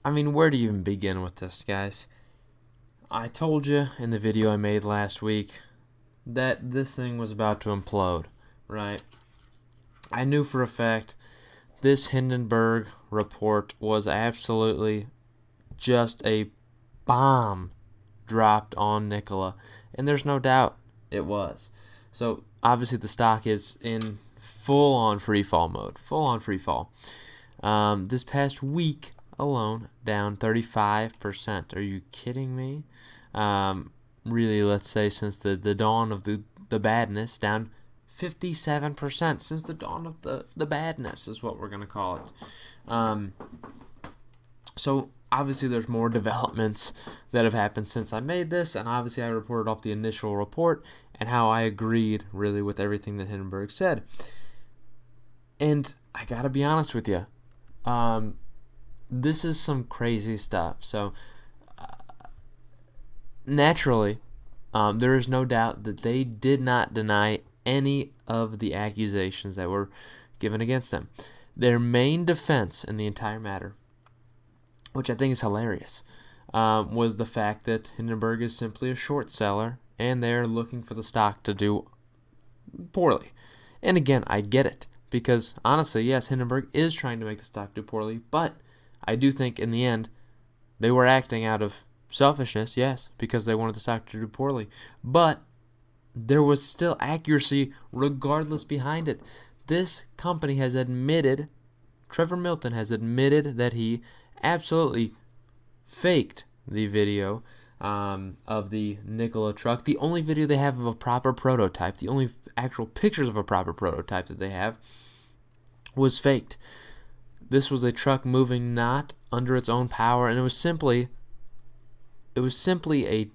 I mean, where do you even begin with this, guys? I told you in the video I made last week that this thing was about to implode, right? I knew for a fact this Hindenburg report was absolutely just a bomb dropped on Nikola, and there's no doubt it was. So obviously the stock is in full on free fall mode, full on free fall. This past week alone, down 35%. Are you kidding me? Really, let's say since the dawn of the badness, down 57% since the dawn of the badness is what we're going to call it. So obviously there's more developments that have happened since I made this, and obviously I reported off the initial report and how I agreed really with everything that Hindenburg said. And I gotta be honest with you, this is some crazy stuff. So naturally, there is no doubt that they did not deny any of the accusations that were given against them. Their main defense in the entire matter, which I think is hilarious, was the fact that Hindenburg is simply a short seller and they're looking for the stock to do poorly. And again, I get it because honestly, yes, Hindenburg is trying to make the stock do poorly, but I do think in the end they were acting out of selfishness, yes, because they wanted the stock to do poorly. But there was still accuracy regardless behind it. This company has admitted, Trevor Milton has admitted that he absolutely faked the video of the Nikola truck. The only video they have of a proper prototype, the only actual pictures of a proper prototype that they have, was faked. This was a truck moving not under its own power, and it was simply a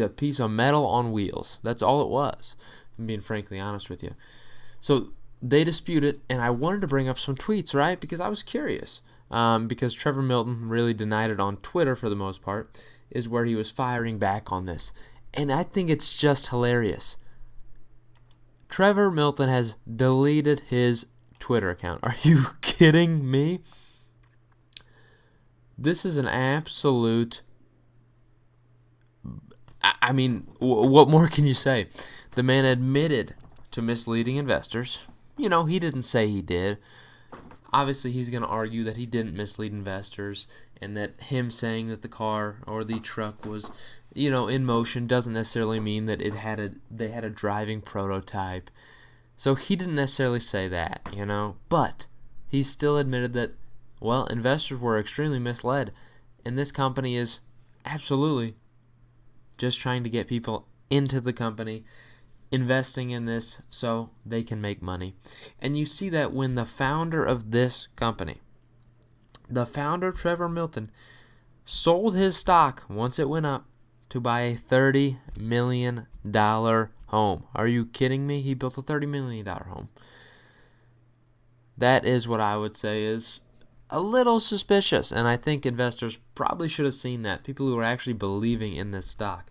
piece of metal on wheels. That's all it was, I'm being frankly honest with you. So they dispute it, and I wanted to bring up some tweets, right? Because I was curious. Because Trevor Milton really denied it on Twitter for the most part, is where he was firing back on this. And I think it's just hilarious. Trevor Milton has deleted his Twitter account. Are you kidding me? This is an absolute... I mean, what more can you say? The man admitted to misleading investors. You know, he didn't say he did. Obviously, he's going to argue that he didn't mislead investors and that him saying that the car or the truck was, in motion doesn't necessarily mean that they had a driving prototype. So he didn't necessarily say that, but he still admitted that, well, investors were extremely misled, and this company is absolutely just trying to get people into the company, investing in this so they can make money. And you see that when the founder of this company, the founder Trevor Milton, sold his stock once it went up to buy a $30 million home. Are you kidding me? He built a $30 million home. That is what I would say is a little suspicious, and I think investors probably should have seen that. People who are actually believing in this stock.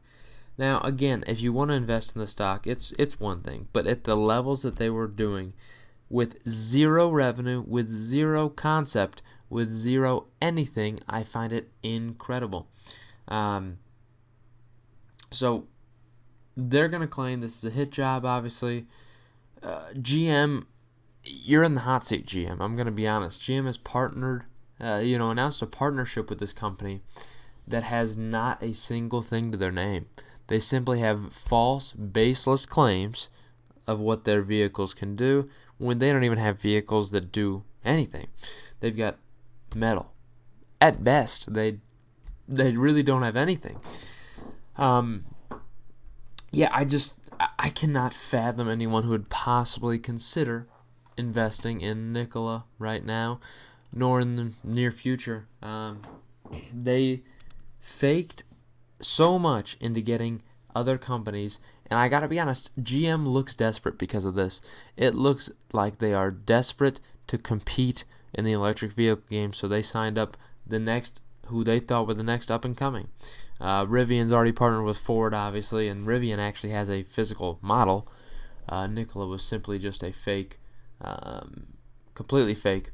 Now, again, if you want to invest in the stock, it's one thing, but at the levels that they were doing, with zero revenue, with zero concept, with zero anything, I find it incredible. So they're going to claim this is a hit job, obviously. GM, you're in the hot seat, GM. I'm going to be honest. GM has partnered, announced a partnership with this company that has not a single thing to their name. They simply have false, baseless claims of what their vehicles can do when they don't even have vehicles that do anything. They've got metal. At best, they really don't have anything. I cannot fathom anyone who would possibly consider investing in Nikola right now, nor in the near future. They faked so much into getting other companies, and I gotta be honest, GM looks desperate because of this. It looks like they are desperate to compete in the electric vehicle game, so they signed up who they thought were the next up and coming. Rivian's already partnered with Ford, obviously, and Rivian actually has a physical model. Nikola was simply just a fake, completely fake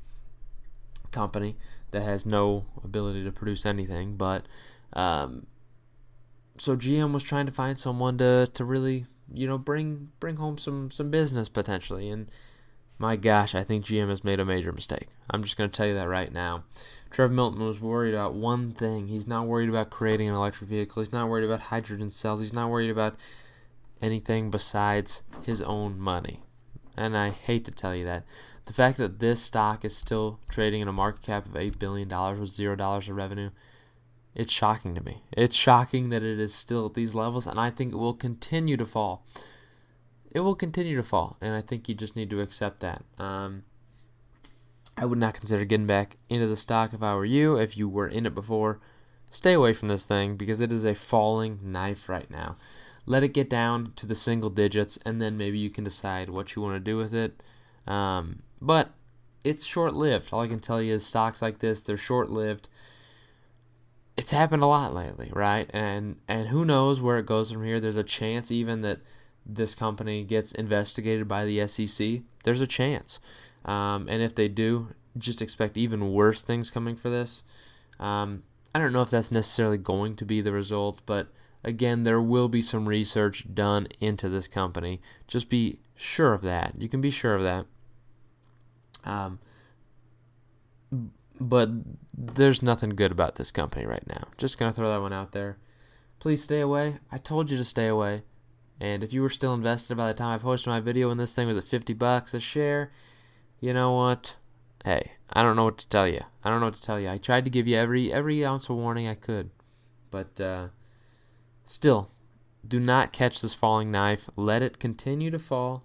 company that has no ability to produce anything. But so GM was trying to find someone to really, bring home some business potentially. And my gosh, I think GM has made a major mistake. I'm just going to tell you that right now. Trevor Milton was worried about one thing. He's not worried about creating an electric vehicle. He's not worried about hydrogen cells. He's not worried about anything besides his own money. And I hate to tell you that. The fact that this stock is still trading in a market cap of $8 billion with $0 of revenue, it's shocking to me. It's shocking that it is still at these levels, and I think it will continue to fall. It will continue to fall, and I think you just need to accept that. I would not consider getting back into the stock if I were you. If you were in it before, stay away from this thing because it is a falling knife right now. Let it get down to the single digits, and then maybe you can decide what you want to do with it. But it's short-lived. All I can tell you is stocks like this, they're short-lived. It's happened a lot lately, right? And who knows where it goes from here. There's a chance even that this company gets investigated by the SEC. There's a chance. And if they do, just expect even worse things coming for this. I don't know if that's necessarily going to be the result, but again, there will be some research done into this company. Just be sure of that. You can be sure of that. But there's nothing good about this company right now. Just going to throw that one out there. Please stay away. I told you to stay away. And if you were still invested by the time I posted my video and this thing was at $50 a share, you know what? Hey, I don't know what to tell you. I tried to give you every ounce of warning I could. But still, do not catch this falling knife. Let it continue to fall.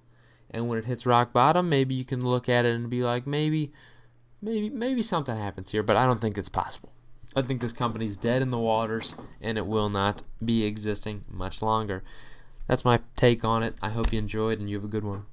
And when it hits rock bottom, maybe you can look at it and be like, maybe something happens here. But I don't think it's possible. I think this company's dead in the waters, and it will not be existing much longer. That's my take on it. I hope you enjoyed, and you have a good one.